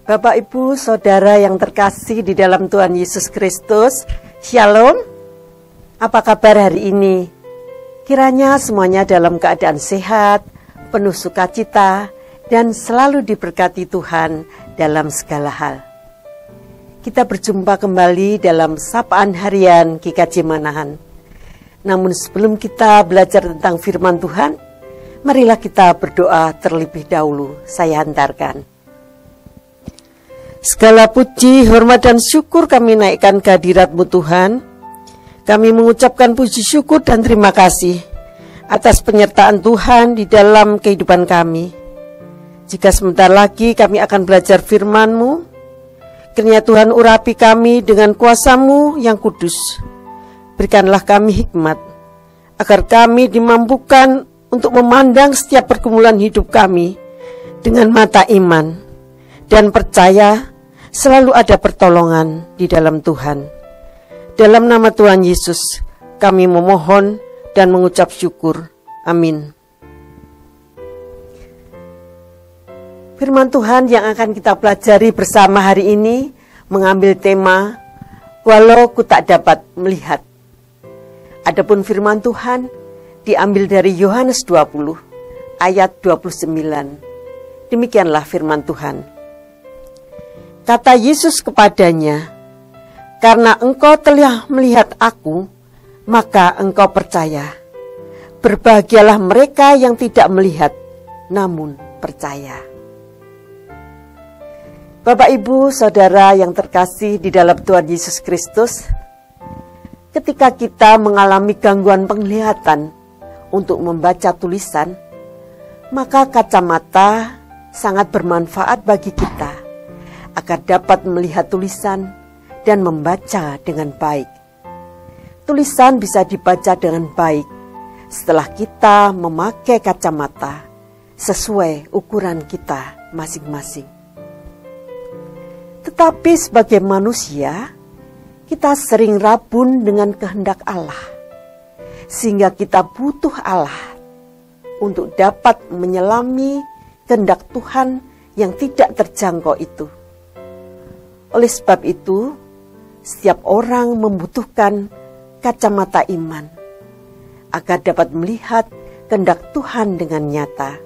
Bapak, Ibu, Saudara yang terkasih di dalam Tuhan Yesus Kristus, Shalom. Apa kabar hari ini? Kiranya semuanya dalam keadaan sehat, penuh sukacita, dan selalu diberkati Tuhan dalam segala hal. Kita berjumpa kembali dalam Sapaan Harian GKJ Manahan. Namun sebelum kita belajar tentang firman Tuhan, marilah kita berdoa terlebih dahulu. Saya hantarkan. Segala puji, hormat, dan syukur kami naikkan kehadirat-Mu Tuhan. Kami mengucapkan puji syukur dan terima kasih atas penyertaan Tuhan di dalam kehidupan kami. Jika sebentar lagi kami akan belajar firman-Mu, kiranya Tuhan urapi kami dengan kuasa-Mu yang kudus. Berikanlah kami hikmat, agar kami dimampukan untuk memandang setiap pergumulan hidup kami dengan mata iman dan percaya selalu ada pertolongan di dalam Tuhan. Dalam nama Tuhan Yesus, kami memohon dan mengucap syukur. Amin. Firman Tuhan yang akan kita pelajari bersama hari ini mengambil tema, walau ku tak dapat melihat. Adapun firman Tuhan diambil dari Yohanes 20 ayat 29. Demikianlah firman Tuhan. Kata Yesus kepadanya, "Karena engkau telah melihat aku, maka engkau percaya. Berbahagialah mereka yang tidak melihat, namun percaya." Bapak, Ibu, Saudara yang terkasih di dalam Tuhan Yesus Kristus, ketika kita mengalami gangguan penglihatan untuk membaca tulisan, maka kacamata sangat bermanfaat bagi kita agar dapat melihat tulisan dan membaca dengan baik. Tulisan bisa dibaca dengan baik setelah kita memakai kacamata sesuai ukuran kita masing-masing. Tetapi sebagai manusia, kita sering rabun dengan kehendak Allah, sehingga kita butuh Allah untuk dapat menyelami kehendak Tuhan yang tidak terjangkau itu. Oleh sebab itu, setiap orang membutuhkan kacamata iman agar dapat melihat kehendak Tuhan dengan nyata.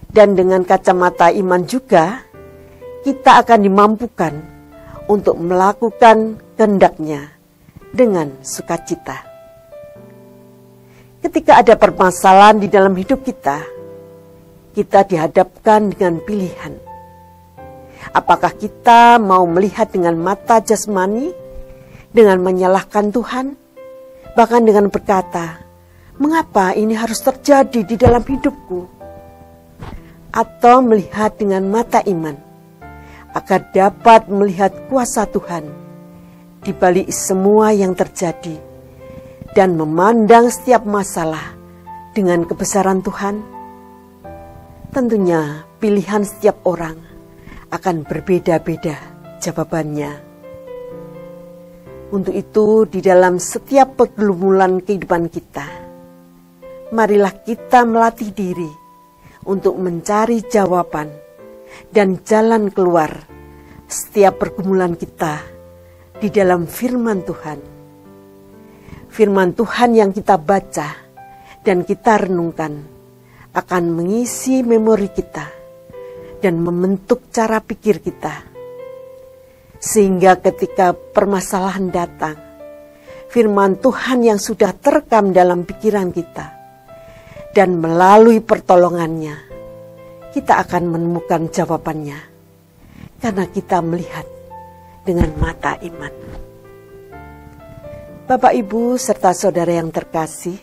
Dan dengan kacamata iman juga, kita akan dimampukan untuk melakukan kehendak-Nya dengan sukacita. Ketika ada permasalahan di dalam hidup kita dihadapkan dengan pilihan. Apakah kita mau melihat dengan mata jasmani, dengan menyalahkan Tuhan, bahkan dengan berkata, "Mengapa ini harus terjadi di dalam hidupku?" Atau melihat dengan mata iman, agar dapat melihat kuasa Tuhan di balik semua yang terjadi, dan memandang setiap masalah dengan kebesaran Tuhan. Tentunya pilihan setiap orang akan berbeda-beda jawabannya. Untuk itu, di dalam setiap pergumulan kehidupan kita, marilah kita melatih diri untuk mencari jawaban dan jalan keluar setiap pergumulan kita di dalam firman Tuhan. Firman Tuhan yang kita baca dan kita renungkan akan mengisi memori kita dan membentuk cara pikir kita. Sehingga ketika permasalahan datang, firman Tuhan yang sudah terekam dalam pikiran kita, dan melalui pertolongannya, kita akan menemukan jawabannya. Karena kita melihat dengan mata iman. Bapak, Ibu, serta saudara yang terkasih,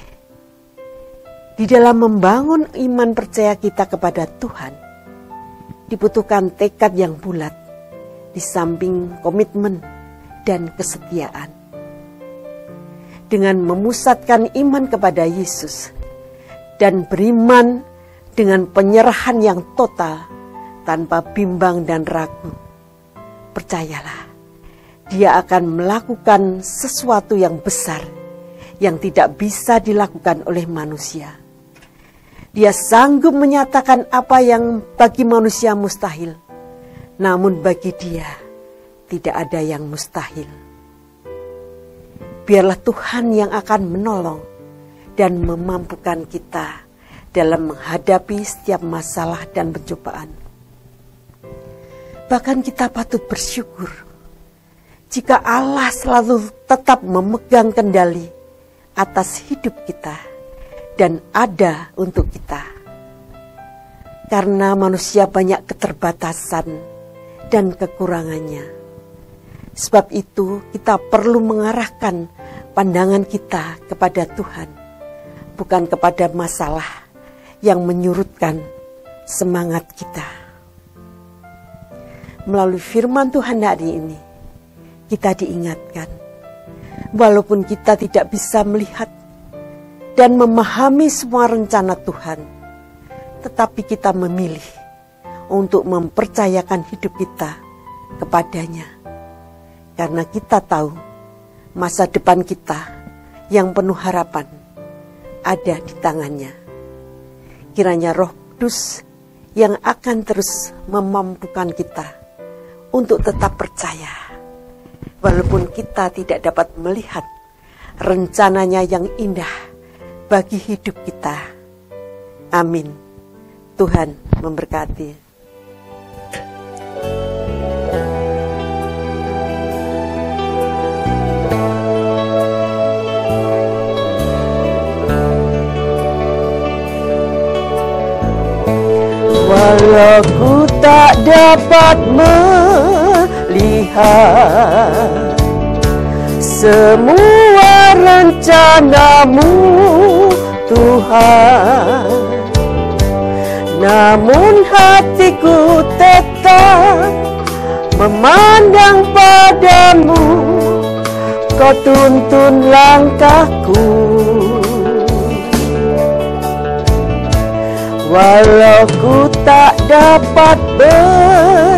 di dalam membangun iman percaya kita kepada Tuhan, dibutuhkan tekad yang bulat, di samping komitmen dan kesetiaan. Dengan memusatkan iman kepada Yesus, dan beriman dengan penyerahan yang total, tanpa bimbang dan ragu, percayalah, Dia akan melakukan sesuatu yang besar, yang tidak bisa dilakukan oleh manusia. Dia sanggup menyatakan apa yang bagi manusia mustahil, namun bagi Dia tidak ada yang mustahil. Biarlah Tuhan yang akan menolong dan memampukan kita dalam menghadapi setiap masalah dan pencobaan. Bahkan kita patut bersyukur jika Allah selalu tetap memegang kendali atas hidup kita dan ada untuk kita. Karena manusia banyak keterbatasan dan kekurangannya. Sebab itu kita perlu mengarahkan pandangan kita kepada Tuhan, bukan kepada masalah yang menyurutkan semangat kita. Melalui firman Tuhan hari ini, kita diingatkan, walaupun kita tidak bisa melihat dan memahami semua rencana Tuhan, tetapi kita memilih untuk mempercayakan hidup kita kepadanya. Karena kita tahu masa depan kita yang penuh harapan ada di tangannya. Kiranya Roh Kudus yang akan terus memampukan kita untuk tetap percaya. Walaupun kita tidak dapat melihat rencananya yang indah bagi hidup kita. Amin. Tuhan memberkati. Walau ku tak dapat melihat semua rencana-Mu, Tuhan, namun hatiku tetap memandang padamu. Kau tuntun langkahku. Walau ku tak dapat berharap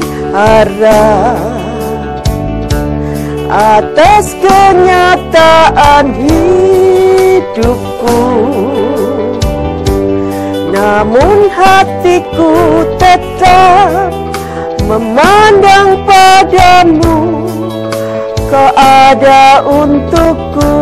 atas kenyataan hidupku, namun hatiku tetap memandang padamu. Kau ada untukku.